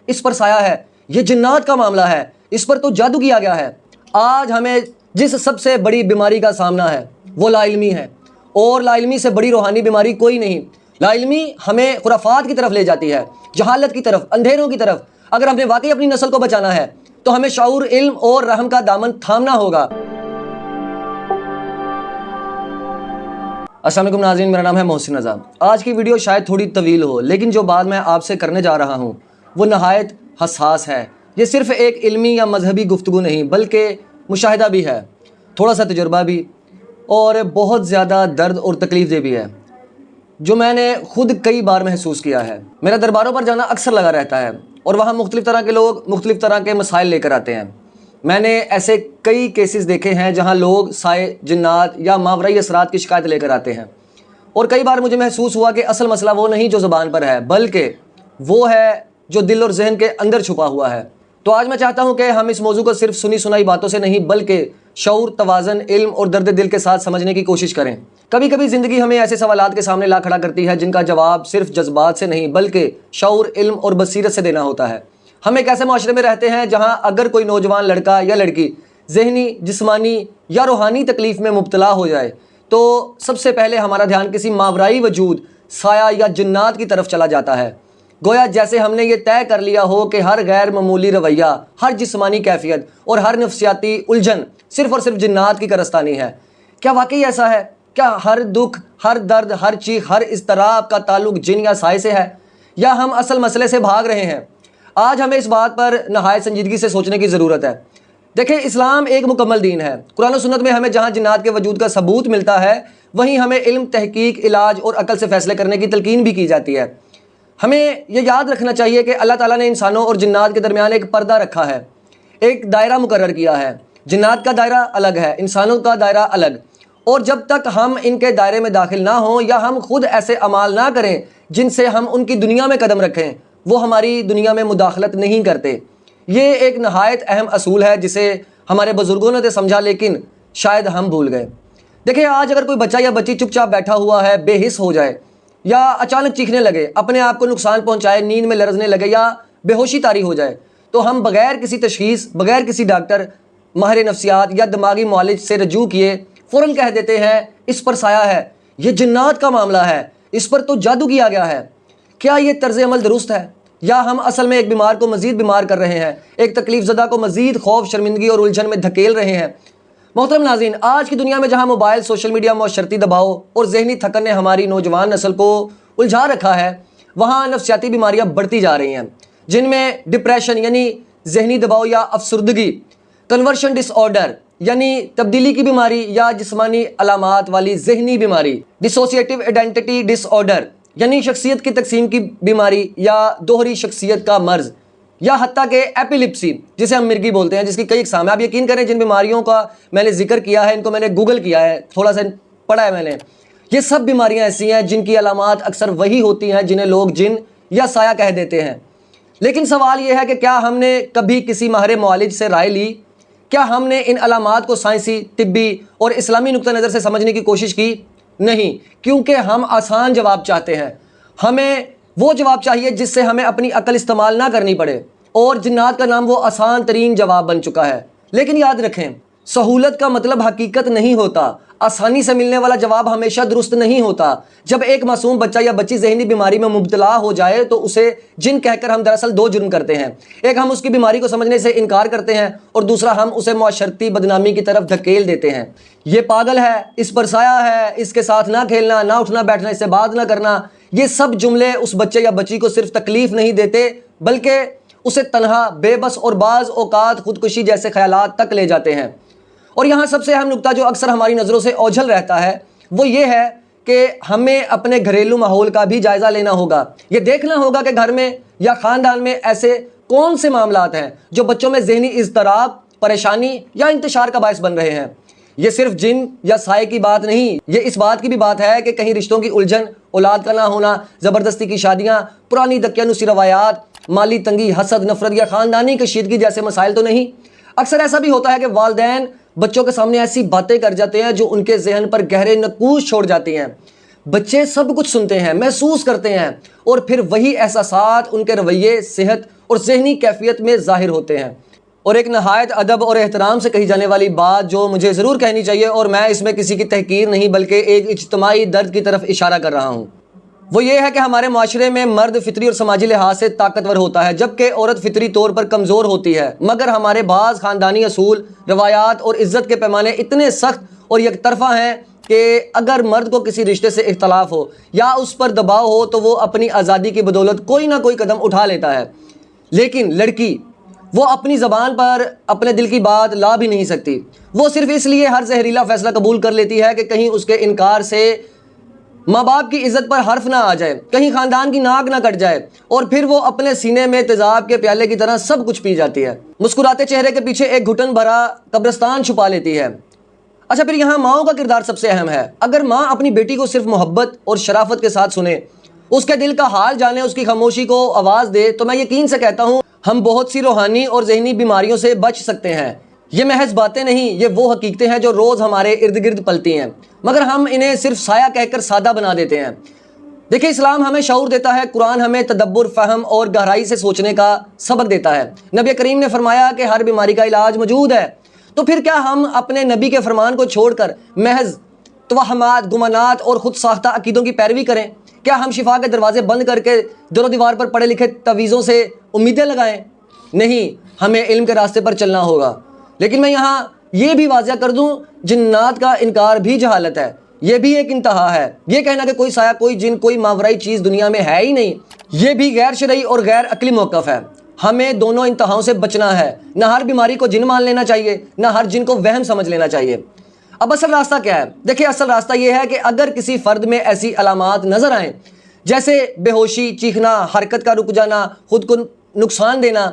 इस पर साया है, ये जिन्नात का मामला है, इस पर तो जादू किया गया है। आज हमें जिस सबसे बड़ी बीमारी का सामना है वो लाइल्मी है, और लाइल्मी से बड़ी रूहानी बीमारी कोई नहीं। लाइल्मी हमें खुराफात की तरफ ले जाती है, जहालत की तरफ, अंधेरों की तरफ। अगर हमने वाकई अपनी नस्ल को बचाना है तो हमें शऊर, इल्म और रहम का दामन थामना होगा। अस्सलाम वालेकुम नाज़रीन, मेरा नाम है मोहसिन रज़ा। आज की वीडियो शायद थोड़ी तवील हो, लेकिन जो बात मैं आपसे करने जा रहा हूँ वो नहायत हसास है। ये सिर्फ़ एक इल्मी या मजहबी गुफ्तगू नहीं बल्कि मुशाहिदा भी है, थोड़ा सा तजुर्बा भी, और बहुत ज़्यादा दर्द और तकलीफ़ दे भी है, जो मैंने ख़ुद कई बार महसूस किया है। मेरा दरबारों पर जाना अक्सर लगा रहता है और वहाँ मुख्तलिफ़ तरह के लोग मुख्तलिफ़ तरह के मसाइल लेकर आते हैं। मैंने ऐसे कई केसेस देखे हैं जहाँ लोग साए, जिन्नात या मावराई असरात की शिकायत लेकर आते हैं, और कई बार मुझे महसूस हुआ कि असल मसला वो नहीं जो ज़बान पर है, बल्कि वो है जो दिल और जहन के अंदर छुपा हुआ है। तो आज मैं चाहता हूँ कि हम इस मौजू को सिर्फ सुनी सुनाई बातों से नहीं बल्कि शऊर, तवाज़न, इल्म और दर्द दिल के साथ समझने की कोशिश करें। कभी कभी ज़िंदगी हमें ऐसे सवालात के सामने ला खड़ा करती है जिनका जवाब सिर्फ जज्बात से नहीं बल्कि शऊर, इल्म और बसीरत से देना होता है। हम एक ऐसे माशरे में रहते हैं जहाँ अगर कोई नौजवान लड़का या लड़की ज़हनी, जिस्मानी या रूहानी तकलीफ़ में मुब्तला हो जाए तो सबसे पहले हमारा ध्यान किसी मावराई वजूद, साया या जिन्नात की तरफ चला जाता है। गोया जैसे हमने ये तय कर लिया हो कि हर गैर मामूली रवैया, हर जिस्मानी कैफियत और हर नफ्सियाती उलझन सिर्फ़ और सिर्फ जिन्नात की कारस्तानी है। क्या वाकई ऐसा है? क्या हर दुख, हर दर्द, हर चीख, हर इज़्तिराब का ताल्लुक जिन या साए से है, या हम असल मसले से भाग रहे हैं? आज हमें इस बात पर नहायत संजीदगी से सोचने की ज़रूरत है। देखिए, इस्लाम एक मुकम्मल दीन है। कुरान और सुन्नत में हमें जहाँ जिन्नात के वजूद का सबूत मिलता है, वहीं हमें इल्म, तहकीक, इलाज और अकल से फ़ैसले करने की तलकीन भी की जाती है। हमें यह याद रखना चाहिए कि अल्लाह ताला ने इंसानों और जिन्नात के दरमियान एक पर्दा रखा है, एक दायरा मुकर्रर किया है। जिन्नात का दायरा अलग है, इंसानों का दायरा अलग, और जब तक हम इनके दायरे में दाखिल ना हों या हम खुद ऐसे अमाल ना करें जिनसे हम उनकी दुनिया में कदम रखें, वो हमारी दुनिया में मुदाखलत नहीं करते। ये एक नहायत अहम असूल है जिसे हमारे बुज़ुर्गों ने तो समझा, लेकिन शायद हम भूल गए। देखिए, आज अगर कोई बच्चा या बच्ची चुपचाप बैठा हुआ है, बेहिस हो जाए या अचानक चीखने लगे, अपने आप को नुकसान पहुंचाए, नींद में लरजने लगे या बेहोशी तारी हो जाए, तो हम बगैर किसी तशखीस, बगैर किसी डॉक्टर, माहिर नफ्सियात या दिमागी मुआलिज से रजू किए फ़ौरन कह देते हैं इस पर साया है, ये जिन्नात का मामला है, इस पर तो जादू किया गया है। क्या ये तर्ज अमल दुरुस्त है, या हम असल में एक बीमार को मज़ीद बीमार कर रहे हैं, एक तकलीफ़ ज़दा को मज़ीद खौफ, शर्मिंदगी और उलझन में धकेल रहे हैं? मोहतरम नाज़रीन, आज की दुनिया में जहाँ मोबाइल, सोशल मीडिया, मौशरती दबाव और जहनी थकन ने हमारी नौजवान नस्ल को उलझा रखा है, वहाँ नफ्सियाती बीमारियाँ बढ़ती जा रही हैं, जिनमें डिप्रेशन यानी जहनी दबाव या अफसरदगी, कन्वर्शन डिसऑर्डर यानी तब्दीली की बीमारी या जिस्मानी अलामात वाली जहनी बीमारी, डिसोसिएटिव आइडेंटिटी डिसऑर्डर यानी शख्सियत की तकसीम की बीमारी या दोहरी शख्सियत का मर्ज, या हत्ता के एपिलिप्सी जिसे हम मिर्गी बोलते हैं, जिसकी कई इकसाम है। आप यकीन करें, जिन बीमारियों का मैंने जिक्र किया है इनको मैंने गूगल किया है, थोड़ा सा पढ़ा है मैंने। ये सब बीमारियां ऐसी हैं जिनकी अलामात अक्सर वही होती हैं जिन्हें लोग जिन या साया कह देते हैं। लेकिन सवाल यह है कि क्या हमने कभी किसी माहिर मुआलिज से राय ली? क्या हमने इन अलामात को साइंसी, तिब्बी और इस्लामी नुक्ता नज़र से समझने की कोशिश की? नहीं, क्योंकि हम आसान जवाब चाहते हैं। हमें वो जवाब चाहिए जिससे हमें अपनी अकल इस्तेमाल ना करनी पड़े, और जिन्नात का नाम वो आसान तरीन जवाब बन चुका है। लेकिन याद रखें, सहूलत का मतलब हकीकत नहीं होता। आसानी से मिलने वाला जवाब हमेशा दुरुस्त नहीं होता। जब एक मासूम बच्चा या बच्ची जहनी बीमारी में मुब्तला हो जाए तो उसे जिन कहकर हम दरअसल दो जुर्म करते हैं। एक, हम उसकी बीमारी को समझने से इनकार करते हैं, और दूसरा, हम उसे मुआशरती बदनामी की तरफ धकेल देते हैं। ये पागल है, इस पर साया है, इसके साथ ना खेलना, ना उठना बैठना, इससे बात ना करना, ये सब जुमले उस बच्चे या बच्ची को सिर्फ तकलीफ नहीं देते बल्कि उसे तन्हा, बेबस और बाज़ औकात खुदकुशी जैसे ख्यालात तक ले जाते हैं। और यहाँ सबसे अहम नुकता जो अक्सर हमारी नज़रों से ओझल रहता है वो ये है कि हमें अपने घरेलू माहौल का भी जायज़ा लेना होगा। ये देखना होगा कि घर में या ख़ानदान में ऐसे कौन से मामलात हैं जो बच्चों में ज़हनी इज़्तिराब, परेशानी या इंतशार का बायस बन रहे हैं। ये सिर्फ जिन या साए की बात नहीं, ये इस बात की भी बात है कि कहीं रिश्तों की उलझन, औलाद का ना होना, ज़बरदस्ती की शादियाँ, पुरानी दकियानुसी रवायात, माली तंगी, हसद, नफरत या ख़ानदानी कशीदगी जैसे मसाइल तो नहीं। अक्सर ऐसा भी होता है कि वालिदैन बच्चों के सामने ऐसी बातें कर जाते हैं जो उनके जहन पर गहरे नकूश छोड़ जाती हैं। बच्चे सब कुछ सुनते हैं, महसूस करते हैं और फिर वही एहसासात उनके रवैये, सेहत और ज़हनी कैफियत में ज़ाहिर होते हैं। और एक नहायत अदब और एहतराम से कही जाने वाली बात जो मुझे ज़रूर कहनी चाहिए, और मैं इसमें किसी की तहकीर नहीं बल्कि एक इज्तिमाई दर्द की तरफ इशारा कर रहा हूँ, वो ये है कि हमारे माशरे में मर्द फितरी और समाजी लिहाज से ताकतवर होता है जबकि औरत फितरी तौर पर कमज़ोर होती है। मगर हमारे बाज़ ख़ानदानी असूल, रवायात और इज़्ज़त के पैमाने इतने सख्त और यकतरफ़ा हैं कि अगर मर्द को किसी रिश्ते से इख्तलाफ हो या उस पर दबाव हो तो वो अपनी आज़ादी की बदौलत कोई ना कोई कदम उठा लेता है। लेकिन लड़की, वो अपनी ज़बान पर अपने दिल की बात ला भी नहीं सकती। वो सिर्फ इसलिए हर जहरीला फ़ैसला कबूल कर लेती है कि कहीं उसके इनकार से माँ बाप की इज़्ज़त पर हर्फ ना आ जाए, कहीं ख़ानदान की नाक ना कट जाए, और फिर वो अपने सीने में तेज़ाब के प्याले की तरह सब कुछ पी जाती है। मुस्कुराते चेहरे के पीछे एक घुटन भरा कब्रिस्तान छुपा लेती है। अच्छा, फिर यहाँ माँओं का किरदार सबसे अहम है। अगर माँ अपनी बेटी को सिर्फ मोहब्बत और शराफत के साथ सुने, उसके दिल का हाल जाने, उसकी खामोशी को आवाज़ दे, तो मैं यकीन से कहता हूँ हम बहुत सी रूहानी और ज़हनी बीमारियों से बच सकते हैं। ये महज बातें नहीं, ये वो हकीकतें हैं जो रोज़ हमारे इर्द गिर्द पलती हैं, मगर हम इन्हें सिर्फ साया कहकर सादा बना देते हैं। देखिए, इस्लाम हमें शऊर देता है, कुरान हमें तदब्बुर, फ़हम और गहराई से सोचने का सबक देता है। नबी करीम ने फरमाया कि हर बीमारी का इलाज मौजूद है। तो फिर क्या हम अपने नबी के फरमान को छोड़कर महज तवहमात, गुमानात और ख़ुद साख्ता अकीदों की पैरवी करें? क्या हम शिफा के दरवाजे बंद करके दरो दीवार पर पढ़े लिखे तवीज़ों से उम्मीदें लगाएं? नहीं, हमें इल्म के रास्ते पर चलना होगा। लेकिन मैं यहाँ ये भी वाज़ह कर दूँ, जिन्नात का इनकार भी जहालत है, ये भी एक इंतहा है। ये कहना कि कोई साया, कोई जिन, कोई मावराई चीज़ दुनिया में है ही नहीं, ये भी गैर शरई और गैर अकली मौक़िफ़ है। हमें दोनों इंतहाओं से बचना है। ना हर बीमारी को जिन मान लेना चाहिए, ना हर जिन को वहम समझ लेना चाहिए। अब असल रास्ता क्या है? देखिए, असल रास्ता ये है कि अगर किसी फ़र्द में ऐसी अलामात नज़र आएँ जैसे बेहोशी, चीखना, हरकत का रुक जाना, खुद को नुकसान देना,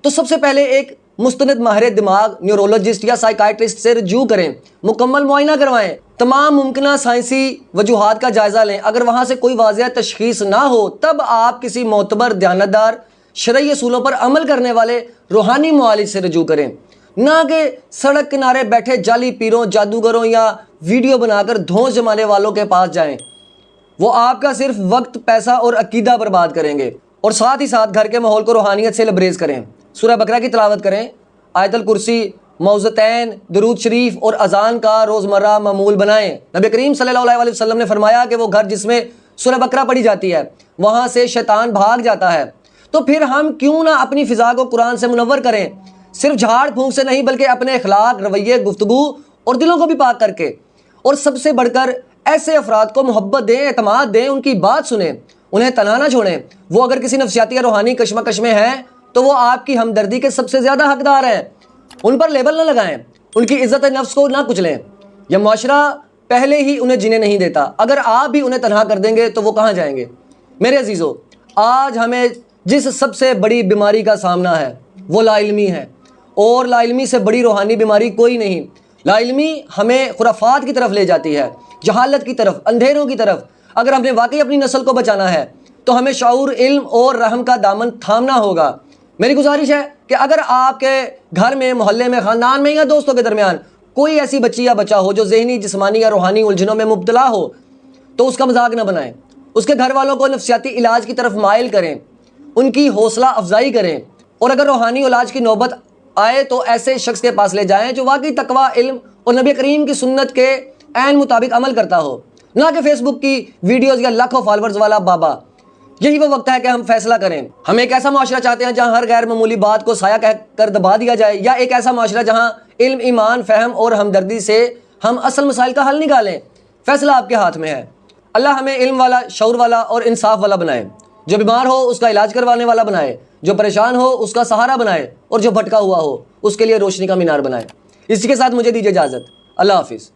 तो सबसे पहले एक मुस्तनद माहिर दिमाग, न्यूरोलॉजिस्ट या साइकाइट्रिस्ट से रजू करें, मुकम्मल मुआयना करवाएं, तमाम मुमकिन साइंसी वजूहात का जायज़ा लें। अगर वहाँ से कोई वाज़ेह तशख़ीस ना हो, तब आप किसी मोतबर, दयानतदार, शरई असूलों पर अमल करने वाले रूहानी मुआलिज से रजू करें, ना कि सड़क किनारे बैठे जाली पीरों, जादूगरों या वीडियो बनाकर धौंस जमाने वालों के पास जाएं। वो आपका सिर्फ वक्त, पैसा और अकीदा बर्बाद करेंगे। और साथ ही साथ घर के माहौल को रूहानियत से लबरेज करें, सूरह बकरा की तिलावत करें, आयतुल कुर्सी, मौज़तैन, दुरूद शरीफ और अजान का रोज़मर्रा मामूल बनाएं। नबी करीम सल्लल्लाहु अलैहि वसल्लम ने फरमाया कि वो घर जिसमें सूरह बकरा पढ़ी जाती है, वहाँ से शैतान भाग जाता है। तो फिर हम क्यों ना अपनी फ़िज़ा को कुरान से मुनव्वर करें, सिर्फ झाड़ फूंक से नहीं बल्कि अपने अखलाक, रवैये, गुफ्तगू और दिलों को भी पाक करके। और सबसे बढ़कर ऐसे अफराद को मोहब्बत दें, एतमाद दें, उनकी बात सुने, उन्हें तन्हा ना छोड़ें। वो अगर किसी नफसियाती या रूहानी कशमकश में हैं तो वो आपकी हमदर्दी के सबसे ज़्यादा हकदार हैं। उन पर लेबल ना लगाएं, उनकी इज़्ज़त नफ्स को ना कुचलें। यह माशरा पहले ही उन्हें जीने नहीं देता। अगर आप भी उन्हें तन्हा कर देंगे तो वो कहाँ जाएंगे? मेरे अजीज़ों, आज हमें जिस सबसे बड़ी बीमारी का सामना है वो लाइल्मी है, और लाइल्मी से बड़ी रूहानी बीमारी कोई नहीं। लाइल्मी हमें खुराफात की तरफ ले जाती है, जहालत की तरफ, अंधेरों की तरफ। अगर हमने वाकई अपनी नस्ल को बचाना है तो हमें शऊर, इल्म और रहम का दामन थामना होगा। मेरी गुजारिश है कि अगर आपके घर में, मोहल्ले में, ख़ानदान में या दोस्तों के दरमियान कोई ऐसी बच्ची या बच्चा हो जो ज़हनी, जिस्मानी या रूहानी उलझनों में मुब्तला हो, तो उसका मजाक न बनाएं। उसके घर वालों को नफसियाती इलाज की तरफ माइल करें, उनकी हौसला अफजाई करें, और अगर रूहानी इलाज की नौबत आए तो ऐसे शख्स के पास ले जाएं जो वाकई तकवा, इल्म और नबी करीम की सुन्नत के ऐन मुताबिक अमल करता हो, ना कि फेसबुक की वीडियोस या लाखों फॉलोअर्स वाला बाबा। यही वो वक्त है कि हम फैसला करें। हम एक ऐसा माशरा चाहते हैं जहां हर गैर मामूली बात को साया कहकर दबा दिया जाए, या एक ऐसा माशरा जहां इल्म, ईमान, फ़हम और हमदर्दी से हम असल मसाइल का हल निकालें? फैसला आपके हाथ में है। अल्लाह हमें इल्म वाला, शऊर वाला और इंसाफ वाला बनाए। जो बीमार हो उसका इलाज करवाने वाला बनाए, जो परेशान हो उसका सहारा बनाए, और जो भटका हुआ हो उसके लिए रोशनी का मीनार बनाए। इसी के साथ मुझे दीजिए इजाज़त। अल्लाह हाफिज़।